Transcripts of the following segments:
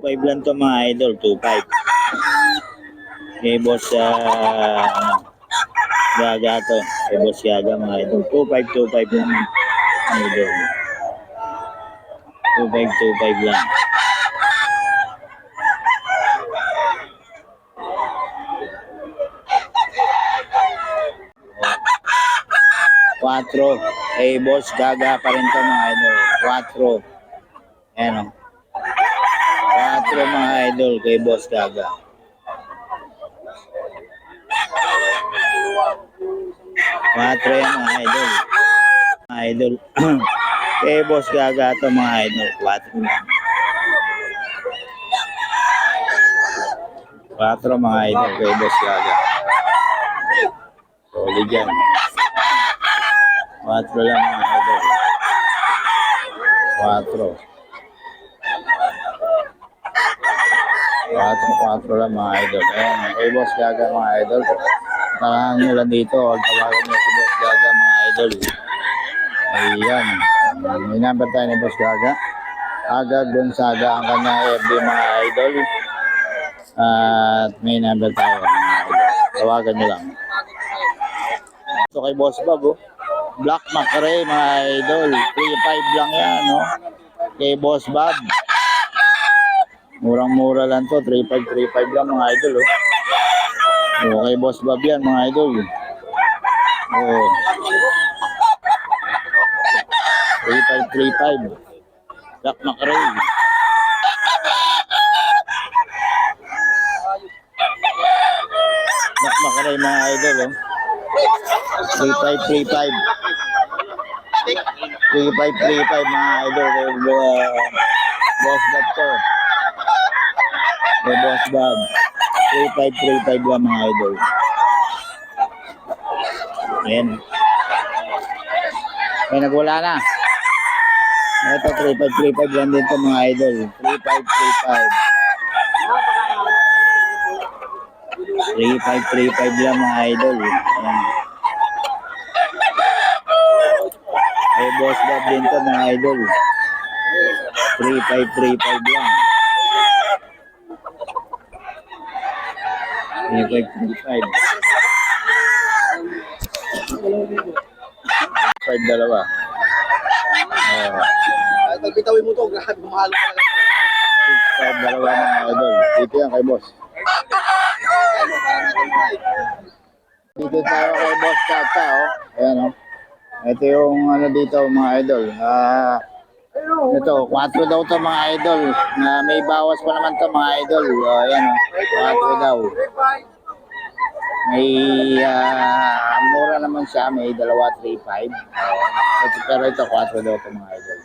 2.5 lang to mga idol, 2.5. Kay boss Gaga to. Kay boss Gaga mga idol. 2.5 lang idol. 2.5 lang. Quattro. Kay boss Gaga pa rin to mga idol. Quattro. Ayan o. 4 mga idol kay boss Gaga. 4 yan mga idol. Mga idol. Kay boss Gaga to mga idol. 4 lang. 4 mga idol kay boss Gaga. Solid yan. 4 lang mga idol. 4. 4 lang mga idol. Ayan, kay boss Gaga mga idol. Tarangan nyo lang dito. Tawagan nyo si boss Gaga mga idol. Ayan. May number tayo ni boss Gaga. Aga Gonzaga ang kanya FB mga idol. At may number tayo mga idol. Tawagan nyo lang. Ito kay boss Bob. Oh. Black Macrae mga idol. 3.5 lang yan. No? Kay boss Bob. Murang-mura lang to, 3.5 lang mga idol. Oh. Okay, boss Bob yan mga idol. Oh. 3.5. Black Macrae. Black Macrae mga idol. Oh. 3.5. 3.5 mga idol. Boss Bob to. Kay boss Bob. 3.5 lang mga idol. Ayan. May nagwala na. Ito 3.5 lang din ito mga idol. 3.5 lang mga idol. Ayan. Kay boss Bob din ito mga idol. 3.5 lang. 3.5. 5 dalawa. Pagbitawin mo to, grabe, mahalo ka lang. 5 dalawa mga idol. Dito yan kay boss. Dito tayo kay boss Chacha. Oh. Ayan o. Oh. Ito yung ano dito mga idol. Ito, 4 daw to mga idol. May bawas pa naman to mga idol. Ayan o. 4 daw. May mura naman siya. May 2.35. Pero ito 4 daw to mga idol.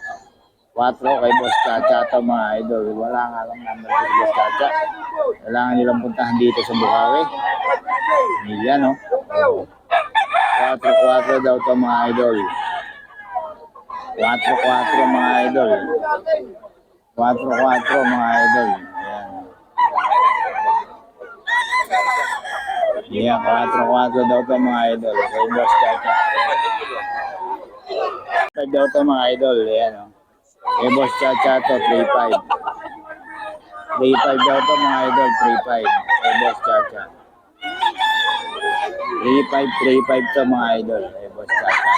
4 kay boss Chacha to mga idol. Wala nga lang number kay boss Chacha. Kailangan nilang puntahan dito sa Bukawi. Ayan o. 4 daw to mga idol. 4 mga idol. 4 mga idol. Ayan. Ayan, 4 daw to mga idol. Kay boss Chacha. 5 daw to mga idol. Ayan o. Kay boss Chacha to 3.5. 3.5 daw to mga idol. 3.5. Kay boss Chacha. 3.5 to mga idol. Kay boss Chacha.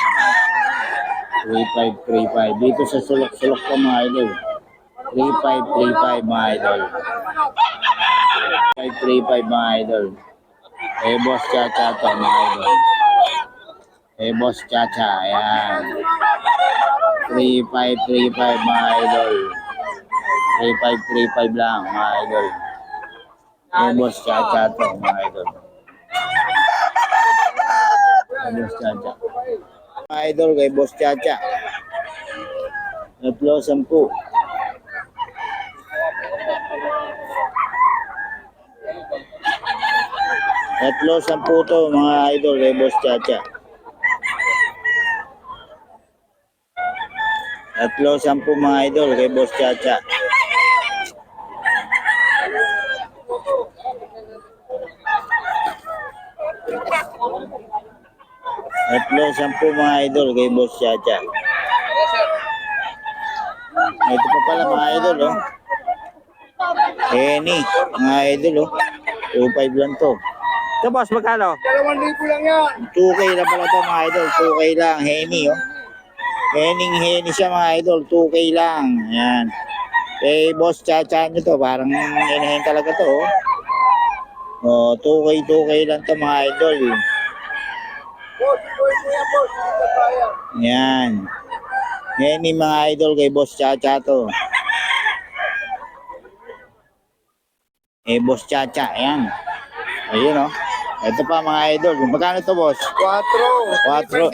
3.5. Dito sa sulok-sulok ko mga idol. 3.5 mga idol. 3.5 mga idol. Eh boss Chacha to mga idol. Eh boss Chacha. Ayan. 3.5 mga idol. 3.5 lang mga idol. Eh boss Chacha to mga idol. Eh boss Chacha. Mga idol kay boss Chacha. 10. 10 to mga idol kay boss Chacha. 10 mga idol kay boss Chacha. 10 mga idol kay boss Chacha. Ito pa pala mga idol, oh. Henny, mga idol, oh. 2.5 lang to. Ito boss, magkano? 2,000 lang yan. 2K lang pala to mga idol. 2K lang. Henny, oh. Henny siya mga idol. 2K lang. Yan. Eh, boss, chacha nyo to. Parang inahin talaga to, oh. Oh, 2K lang to mga idol. Boss, boy mo yan, boss. Hindi ka kaya. Yan. Henny mga idol kay boss chacha to. Eh, boss chacha. Yan. Ayun, oh. Ito pa mga idol. Magkano to, boss? 4. 4.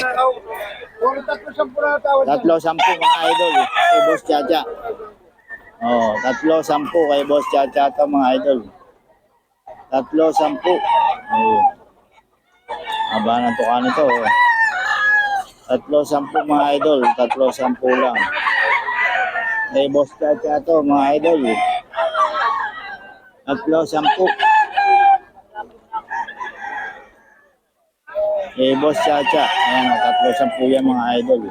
Puro 3,10 na tawad. 3-10 mga idol. Kay boss chacha. Oh, 3-10 kay boss chacha to mga idol. 3-10. Oh. Aba na to kano to. 3-10 mga idol. 3-10 lang. Kay boss chacha to mga idol. 3-10. Eh, boss Chacha. Ayan, 3-10 yan mga idol.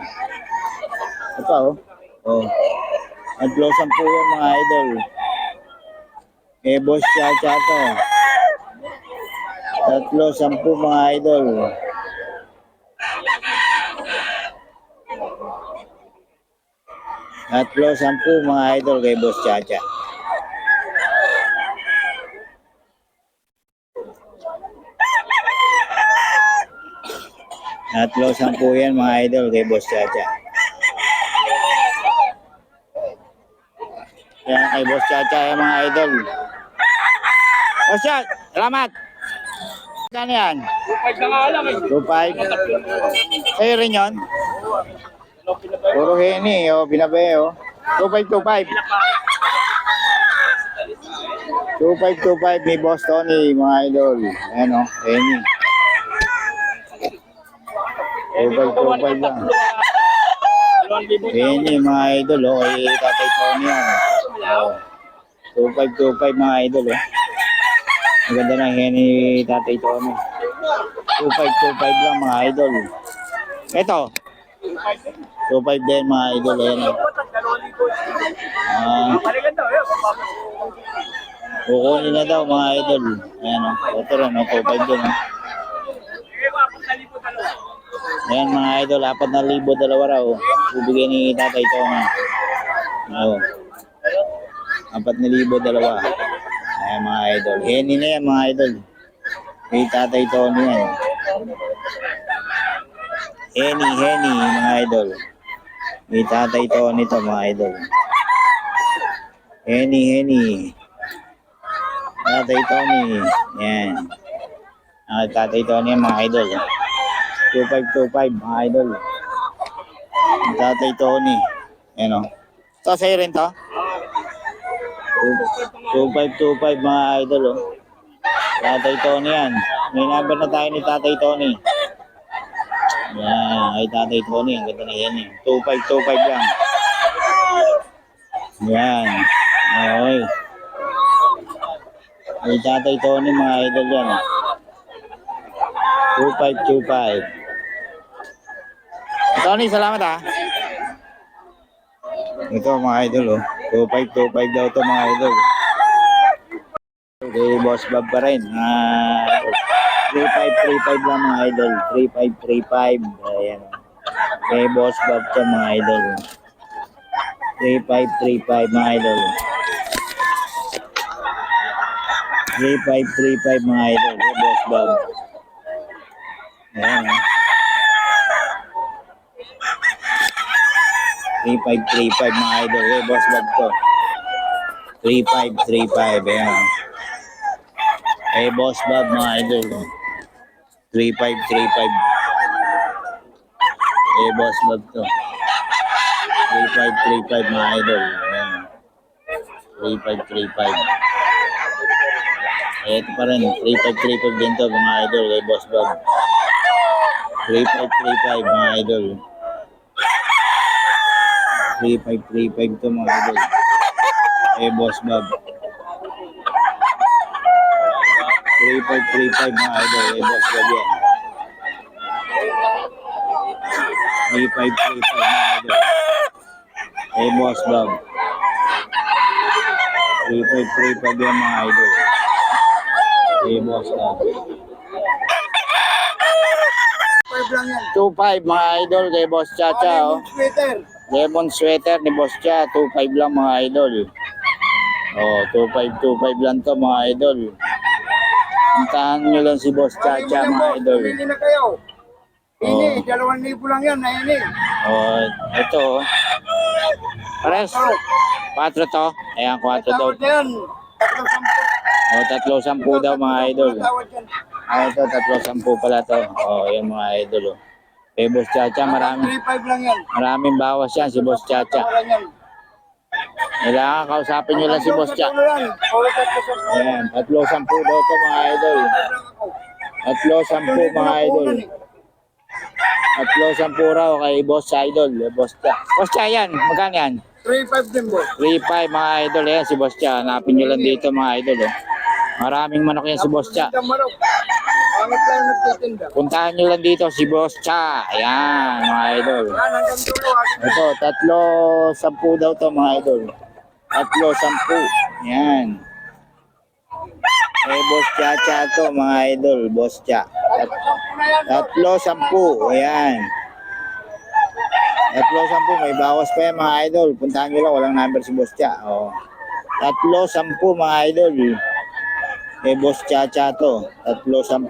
Ito pa, oh. Oh. 3-10 yan mga idol. Eh, boss Chacha to. 3-10 mga idol. Tatlo-sampu mga idol kay boss Chacha. Tatlo-sampu yan mga idol kay boss Chacha. Yan kay boss Chacha yan mga idol. Boss Chacha, salamat. Saan yan? 2.5 na nga lang eh. 2.5. Sa'yo rin yun? Puro Henny, oh, binabe, oh. 2.5. 2.5 ni Boss Tony, mga idol. Ayan, oh, Henny. 2.5 lang. Henny, mga idol, oh, kay Tatay Tony yan. Oh. 2.5 mga idol, oh. Maganda na Henny Tatay Tony. 2.5 lang mga idol. Ito. 2.5 din mga idol. Ayan. Kukunin na daw mga idol. Ayan o. Ito rin o. 2.5 din o. Ayan mga idol. 4,000 dalawa raw. Bibigyan ni Tatay Tony. Oo. 4,000 dalawa. Ayan mga idol. Henny na yan mga idol. Kay Tatay Tony yan. Henny mga idol. Kay Tatay Tony to mga idol. Henny. Tatay Tony. Yan. Tatay Tony yan mga idol. 2525 mga idol. Tatay Tony. Yan o. Ito sa'yo rin to? 2525 mga idol o. Tatay Tony yan. May number na tayo ni Tatay Tony. Yan. Ay Tatay Tony. Ang ganda na yan eh. 2525 lang. Yan. Okay. Ay Tatay Tony mga idol yan. 2525. Tony, salamat ha. Ito mga idol oh. 2525 daw to mga idol. Okay, Boss Bob pa rin. 3535 lang mga idol. 3535. Ayan. Okay, Boss Bob to mga idol. 3535 mga idol. 3535 mga idol. Okay, Boss Bob. Ayan. 3535 mga idol. Okay, Boss Bob to. 3535. Ayan. Eh, Boss Bob, mga idol. 3535. Eh, Boss Bob to. 3535, mga idol. Ayan. 3535. Eh, ito pa rin. 3535 din to, mga idol. Eh, Boss Bob. 3535, mga idol. 3535 to, mga idol. Eh, Boss Bob. 3535 mga idol. Eh, Boss Bob yan. 3535 mga idol. Eh, Boss Bob. 3.5 yung mga idol. Kay boss ka. 5 lang yan. 2.5 mga idol kay boss Chacha. Oh. Sweater. Lemon sweater ni boss Cha. 2.5 lang mga idol. Oh, 2.5 lang to mga idol. Puntahan nyo lang si boss Chacha mga idol. Pumili na kayo. Ini, 2,000 lang yan na ini. Oh, ito. Oh. Pares. 4 to. Ayan, 4 daw. Tawad yan. 3,10. Oh, 3.10 daw mga idol. Tawad yan. Ah, ito, 3.10 pala to. Oh, yan mga idol. Oh. Kay boss Chacha, 3,500 lang yan. maraming bawas yan si boss Chacha. Tawaran yan. Kailangan kausapin nyo lang si boss Cha. Puro 3,10. Ayan, 3.10 daw to mga idol. 3.10 mga idol. 3.10 raw kay boss idol. Boss Cha. Boss Cha yan, magkano yan? 3,500 din boss. 3.5 mga idol. Ayan si boss Cha. Hanapin nyo lang dito mga idol. Oh. Maraming manok yan si boss Cha. Pangit lang nagtitinda. Puntahan nyo lang dito si boss Cha. Ayan mga idol. Yan, hanggang dulo. Ito, 3.10 daw to mga idol. 3.10. Yan. Eh, boss Chacha to mga idol. Boss Cha. 3.10. Ayan. 3.10. May bawas pa yan mga idol. Puntahan nyo lang. Walang number si boss Cha. Oh. 3.10 mga idol. Eh, boss Chacha to. 3.10.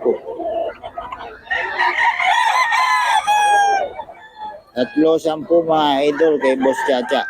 3.10 mga idol kay boss Chacha.